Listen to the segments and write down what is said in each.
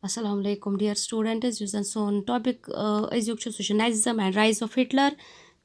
Assalamu alaikum dear students यस सोन topic अजुक सह Nazism and rise of Hitler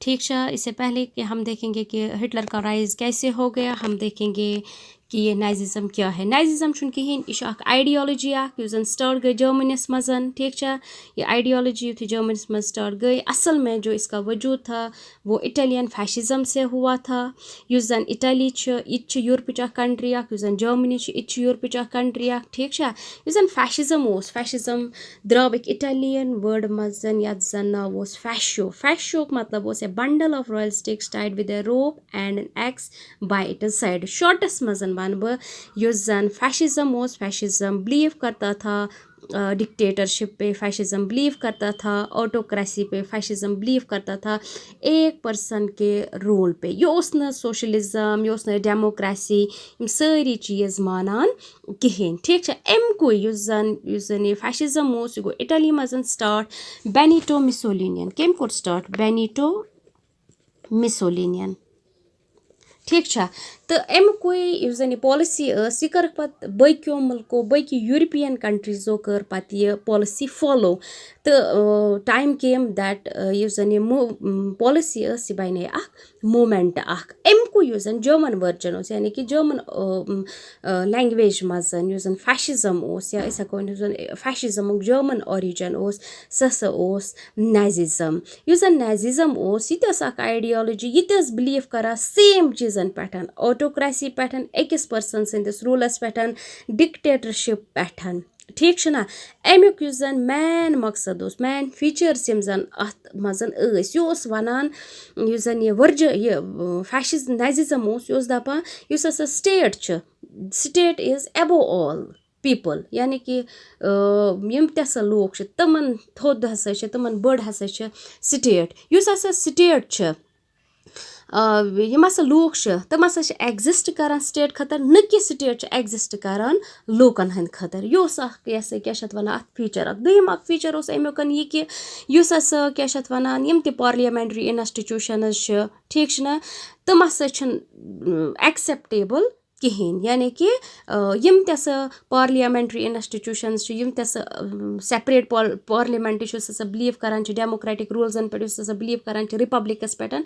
ठीक है। इससे पहले कि हम देखेंगे कि हिटलर का राइज कैसे हो गया, हम देखेंगे कि ये नाजिज्म क्या है। नाजिज्म कहें यह आइडियोलॉजी स्टार्ट गई जर्मनीस मज ठीक है। ये आइडियोलॉजी युथ जर्मनीस मज स्टार्ट गई, असल में जो इसका वजूद था वो इटालियन फैशिज्म से हुआ था। जन इटली यह यूरोपच कंट्री जन जर्मनी यह यूरोपच कंट्री ठीक है। जन फैशिज्म द्राविक इटालियन वर्ड मज यथ जन नाव फैशो। फैशो मतलब a bundle of royal sticks tied with a rope and an axe by its side. शॉर्टस मज वन बह जन फैशिज्म बिलीव करता था डिक्टेटरशिप पे, फैशिज्म बिलीव करता था ऑटोक्रेसी पे, फैशिज्म बिलीव करता था एक पर्सन के रूल पे। यह सोशलिज्म, यह डेमोक्रेसी, सारी चीज़ मानान कहें ठीक है। अमुक जन यह फैशिज्म यह गो इटली मज स्टार्ट बेनिटो मुसोलिनियन। कम कोर स्टार्ट बेनिटो मुसोलिनियन ठीक है। तो अमुक जन यह पॉलिसी यह कर पत बको मुल्को बकी यूरोपियन कंट्रीजो कर पत यह पॉलिसी फॉलो। तो टाइम केम दैट जन यह पॉलिसी यह बने मूवमेंट अमुक जन जर्मन वर्जन यानी कि जर्मन लैंग्वेज मज जन फैशिज्म या हको फैशिज्म जर्मन ऑरिजिन सह नाजिज्म। जन नाजिज्म यह आइडियोलॉजी यह बिलीव कर सेम चीज़न पे, ऑटोक्रेसी पे, अकिस पर्सन संदिस रूलस पे, डिक्टेटरशिप पे ठीक है ना। अमुक जन मैन मकसद मैन फीचर्स यम जन अत मजन यह वनान जन यह वर्ज यह फैशिज नाजिज्म यह दपान हसा state is above all people यानी कि यम तसा लोग तमन थोद हसा तमन बड़ हसा स्टेट। युस हसा स्टेट यम हसा लोग तम हसा एग्जिस्ट करान स्टेट खतर न कि स्टेट एग्जिस्ट करान लोकन हंद खतर। यह क्या वन अत फीचर दोम फीचर अमुक यह कि हसा क्या वनान यम त पार्लियामेंट्री इंस्टीट्यूशनस ठीक ना तम हसा एक्सेप्टेबल कहें यानी कि यम तसा पार्लियामेंट्री इंस्टीट्यूशनस यम तसा सेपरेट पार्लियामेंट बिलीव करान डेमोक्रेटिक रूल्सन पे बिलीव करान रिपब्लिकस पे।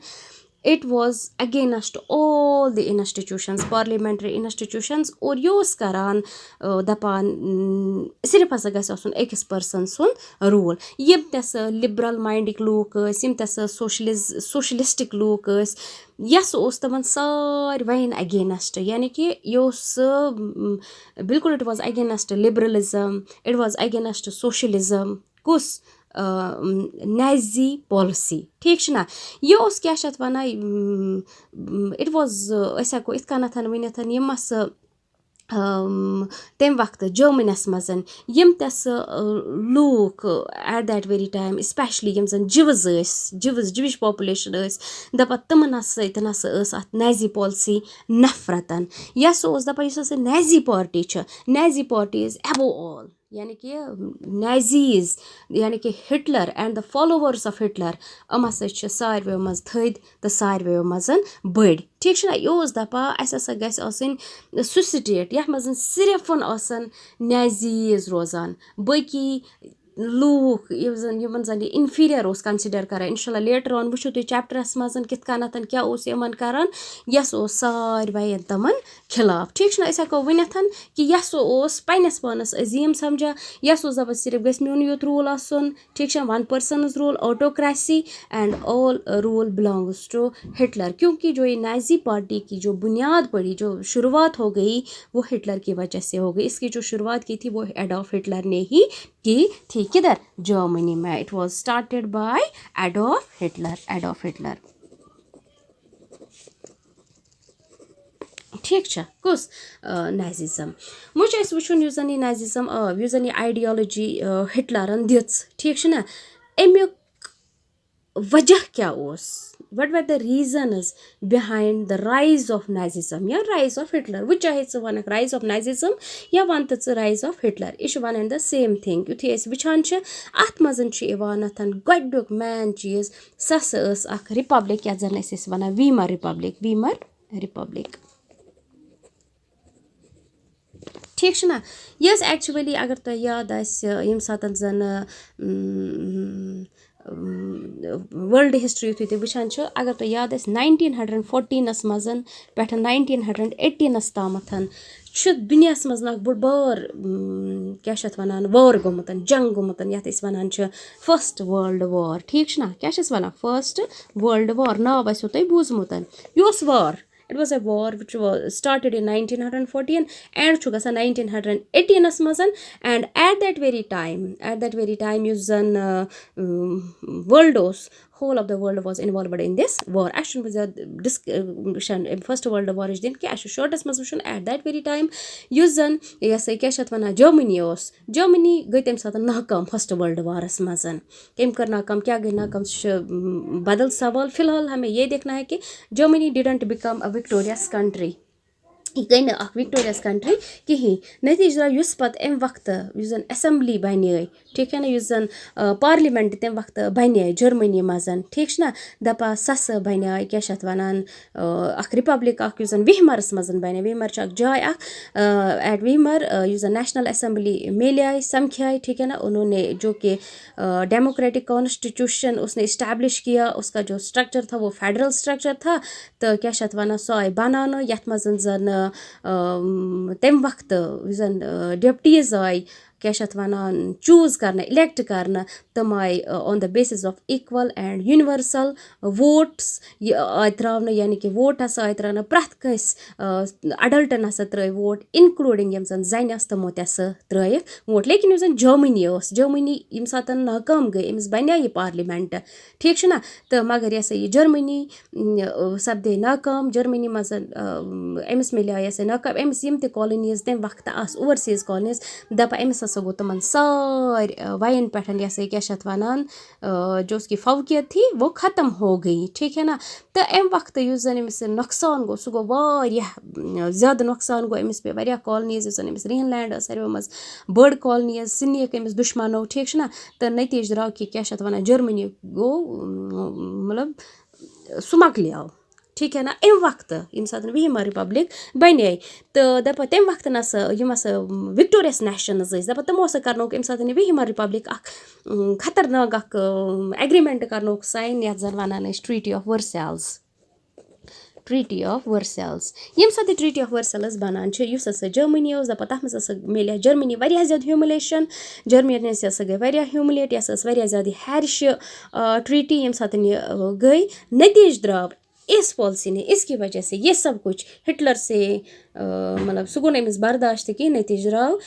It was against all the institutions, parliamentary institutions और यह करान दपान सिर्फ हसा गस आसन अकिस पर्सन सुन रूल। यम तसा लिबरल माइंडिक लूक यम तसा सोशलिस्टिक लूक यस तमन सारवेन अगेंस्ट यानी कि यह बिल्कुल it was against liberalism, it was against socialism कुस नाजी पॉलिसी ठीक ना। यह क्या वना इट वाज हको इत वनथ यम तम वक्त जर्मनस मज यम तस look at that very time specially यम जन जिविश पॉपुलेशन दपा तमन सतन अत नाजी पॉलिसी नफरतन। यस दपा Nazi party is above all यानी कि नाजीज यानी कि Hitler and the followers of Hitler अम हसा सारवेो मज थद तो सारवेो मज बड़ ठीक ना। यह दपा अस गि सु स्टेट यथ मज सिर्फ नाजीज रोजान बकी लूक यमन जन इनफीरियर कंसिडर कर। इंशाल्लाह लेटर ऑन वुचो तुम चैप्टरस मज कित क्या यमन करान यस सारवेन तमन खिलाफ ठीक ना। हको वनथ कि यस पन्नस पानस अजीम समझा यस दपा सिर्फ गस मोन योत रूल आसन ठीक है। One person rule autocracy and all rule belongs to Hitler क्योंकि जो ये नाजी पार्टी की जो बुनियाद पड़ी जो शुरुआत हो गई वो हिटलर की वजह से हो गई। इसकी जो शुरुआत की थी वो एडॉल्फ हिटलर ने ही की थी। किधर जर्मनी में it was started by Adolf Hitler ठीक है। कुस नाजिज्म मुझे वुचन जन यह नाजिज्म जन यह आइडियोलॉजी हिटलरन दिच ठीक ना। अमुक वजह क्या what were the reasons behind the rise of Nazism या rise of Hitler वो चाहे वन rise of Nazism या वन तो rise of Hitler यह वन द सेम थिंग युथे वुचान अत मजन गोडुक मैन चीज सह रिपब्लिक या जन वन वीमर रिपब्लिक ٹھیٖک چھُ نہ یہِ ٲس ایٚکچُؤلی اگر تۄہہِ یاد آسہِ ییٚمہِ ساتہٕ زَن وٲلڈ ہِسٹری یُتھُے تُہۍ وٕچھان چھُ اگر تۄہہِ یاد آسہِ 1914 منٛز پٮ۪ٹھ 1918 تامَتھ چھُ دُنیاہَس منٛز اَکھ بوٚڑ بار کیٛاہ چھِ اَتھ وَنان وار گوٚمُت جنٛگ گوٚمُت یَتھ أسۍ وَنان چھِ فٔسٹ وٲلڈ وار ٹھیٖک چھُ نہ کیٛاہ چھِ أسۍ وَنان فٔسٹ وٲلڈ وار ناو آسیو تۄہہِ بوٗزمُت یہِ اوس war it was a war which started in 1914 and چھُ گژھان 1918 منٛز and at that very time یُس زَن وٲلڈ اوس whole of the world was involved in this war اَسہِ چھُنہٕ زیادٕ فٔسٹ وٲلڈ وارٕچ دِنۍ کینٛہہ اَسہِ چھُ شاٹَس منٛز وٕچھُن ایٹ دیٹ ویری ٹایم یُس زَن یہِ ہسا کیٛاہ چھِ اَتھ وَنان جٔرمٔنی اوس جٔرمٔنی گٔے تَمہِ ساتہٕ ناکام فٔسٹ وٲلڈ وارَس منٛز کٔمۍ کٔر ناکام کیٛاہ گٔے ناکام سُہ چھُ بدل سوال فِلحال ہمیں یہ دیکھنا ہے کہ جٔرمٔنی ڈِڈنٛٹ بِکم اَ وِکٹوریَس کنٹری یہِ گٔے نہٕ اَکھ وِکٹوریَس کنٹری کِہیٖنۍ نٔتیٖجہٕ درٛاو یُس پَتہٕ اَمہِ وقتہٕ یُس زَن اٮ۪سَمبلی بَنے ٹھیٖک چھا نہ یُس زَن پارلِمٮ۪نٛٹ تَمہِ وقتہٕ بَنے جٔرمٔنی منٛز ٹھیٖک چھُ نہ دَپان سَسہٕ بَنے کیٛاہ چھِ اَتھ وَنان اَکھ رِپَبلِک اَکھ یُس زَن وِہمَرَس منٛز بَنے وِہمَر چھُ اَکھ جاے اَکھ ایٹ وِہمَر یُس زَن نیشنَل اٮ۪سَمبلی میلے آے سَمکھے ٹھیٖک ہے نا اُنہوں نے جو کہ डेमोक्रेटिक कॉन्स्टिट्यूशन उसने इस्टेब्लिश किया उसका जो स्ट्रक्चर था वो फेडरल स्ट्रक्चर था तो क्या چھِ اَتھ وَنان سۄ آیہِ بَناونہٕ یَتھ منٛز زَن تَمہِ وقتہٕ یُس زَن ڈیپٹیٖز آیہِ کیٛاہ چھِ اَتھ وَنان چوٗز کَرنہٕ اِلیکٹ کَرنہٕ تِم آیہِ on the basis of equal and universal votes یہِ آیہِ ترٛاونہٕ یعنی کہِ ووٹ ہَسا آیہِ ترٛاونہٕ پرٛٮ۪تھ کٲنٛسہِ اَڈَلٹَن ہَسا ترٛٲوۍ ووٹ اِنکلوٗڈِنٛگ یِم زَن زَنہِ آسہٕ تِمو تہِ ہَسا ترٛٲیِکھ ووٹ لیکِن یُس زَن جٔرمٔنی ٲس جٔرمٔنی ییٚمہِ ساتہٕ ناکام گٔے أمِس بَنے یہِ پارلِمٮ۪نٛٹ ٹھیٖک چھُ نہ تہٕ مگر یہِ ہَسا یہِ جٔرمٔنی سپدے ناکام جٔرمٔنی منٛز أمِس میلیو یہِ ہَسا ناکام أمِس یِم تہِ کالونیٖز تَمہِ وقتہٕ آسہٕ اوٚوَرسیٖز کالونیٖز دَپان أمِس ہَسا گوٚو تِمَن سارِ وَیَن پٮ۪ٹھ یہِ ہَسا کیٛاہ چھِ اَتھ وَنان جو اس کی فوقیت تھی وہ ختم ہو گئی ٹھیٖک ہے نا تہٕ اَمہِ وقتہٕ یُس زَن أمِس نۄقصان گوٚو سُہ گوٚو واریاہ زیادٕ نۄقصان گوٚو أمِس پیٚیہِ واریاہ کالنیٖز یُس زَن أمِس رِہن لینٛڈ ٲس ساروِیو منٛز بٔڑ کالنی ٲس سُہ نِیَکھ أمِس دُشمَنو ٹھیٖک چھُ نہ تہٕ نٔتیٖجہٕ درٛاو کہِ کیٛاہ چھِ اَتھ وَنان جٔرمٔنی گوٚو مطلب سُہ مۄکلیو ٹھیٖک ہے نا اَمہِ وقتہٕ ییٚمہِ ساتہٕ وِہمَر رِپَبلِک بَنے تہٕ دَپان تَمہِ وقتہٕ نَسا یِم ہَسا وِکٹوریَس نیشنٕز ٲسۍ دَپان تِمو ہَسا کَرنوکھ اَمہِ ساتہٕ یہِ وِہمَر رِپَبلِک اَکھ خطرناک اَکھ ایگریٖمٮ۪نٛٹ کَرنوکھ ساین یَتھ زَن وَنان ٲسۍ ٹرٛیٖٹی آف ؤرسیلٕز ییٚمہِ ساتہٕ یہِ ٹرٛیٖٹی آف ؤرسیلٕز بَنان چھِ یُس ہَسا جٔرمٔنی اوس دَپان تَتھ منٛز ہَسا میلے جٔرمٔنی واریاہ زیادٕ ہیوٗمِلیشَن جٔرمٔنی ہَسا گٔے واریاہ ہیوٗمِلیٹ یہِ ہَسا ٲس واریاہ زیادٕ ہیرِشہِ ٹرٛیٖٹی ییٚمہِ ساتہٕ یہِ گٔے نٔتیٖجہٕ درٛاو इस पॉलिसी ने इसकी वजह से ये सब कुछ हिटलर से مطلب سُہ گوٚو نہٕ أمِس برداشت تہِ کِہیٖنۍ نٔتیٖجہٕ درٛاو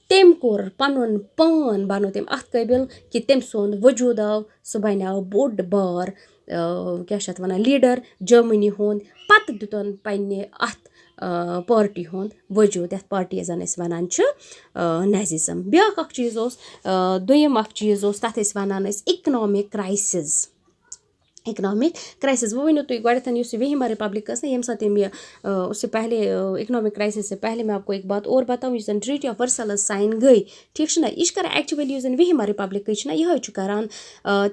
تٔمۍ کوٚر پَنُن پان بَنوو تٔمۍ اَتھ قٲبِل کہِ تٔمۍ سُنٛد وجوٗد آو سُہ بَنیو بوٚڑ بار کیٛاہ چھِ اَتھ وَنان لیٖڈَر جٔرمٔنی ہُنٛد پَتہٕ دیُتن پنٛنہِ اَتھ پارٹی ہُنٛد وجوٗد یَتھ پارٹی زَن أسۍ وَنان چھِ نیزِزٕم بیٛاکھ اَکھ چیٖز اوس دوٚیِم اَکھ چیٖز اوس تَتھ ٲسۍ وَنان أسۍ اِکنامِک کرٛایسِز وۄنۍ ؤنِو تُہۍ گۄڈٮ۪تھ یُس یہِ وِہمَر رِپَبلِک ٲس نہ ییٚمہِ ساتہٕ تٔمۍ یہِ اس سے پہلے اِکنامِک کرٛایسِز سے پہلے میں آپ کو ایک بات اور بتاؤں یُس زَن ٹرٛیٖٹی آف ؤرسَلٕز ساین گٔے ٹھیٖک چھُ نہ یہِ چھِ کَران ایٚکچُؤلی یُس زَن وِہمَر رِپَبلِکٕے چھِ نہ یِہوٚے چھُ کَران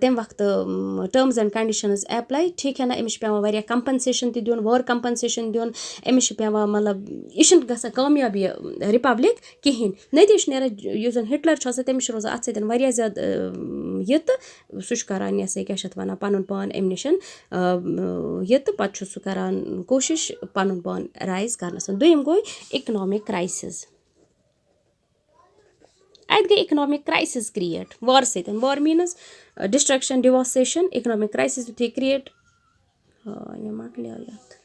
تَمہِ وقتہٕ ٹٔرمٕز اینٛڈ کَنڈِشَنٕز ایپلاے ٹھیٖک ہے نہ أمِس چھِ پٮ۪وان واریاہ کَمپَنسیشَن تہِ دیُن وار کَمپَنسیشَن دیُن أمِس چھِ پٮ۪وان مطلب یہِ چھُنہٕ گژھان کامیاب یہِ رِپَبلِک کِہیٖنۍ نٔتیٖجہٕ چھُ نیران یُس زَن ہِٹلَر چھُ آسان تٔمِس چھُ روزان اَتھ سۭتۍ واریاہ زیادٕ یہِ تہٕ سُہ چھُ کَران یہِ ہَسا کیٛاہ چھِ اَتھ وَنان پَنُن پان اَمہِ نِش یہِ تہٕ پَتہٕ چھُ سُہ کَران کوٗشِش پَنُن پان رایز کَرنَس دوٚیِم گوٚو اِکنامِک کرٛایسِز اَتہِ گٔے اِکنامِک کرٛایسِز کِرٛیٹ وارٕ سۭتۍ وار میٖنٕز ڈِسٹرٛکشَن ڈِواسیشَن اِکنامِک کرٛایسِز یُتھُے کِرٛیٹ مےٚ مۄکلیو یَتھ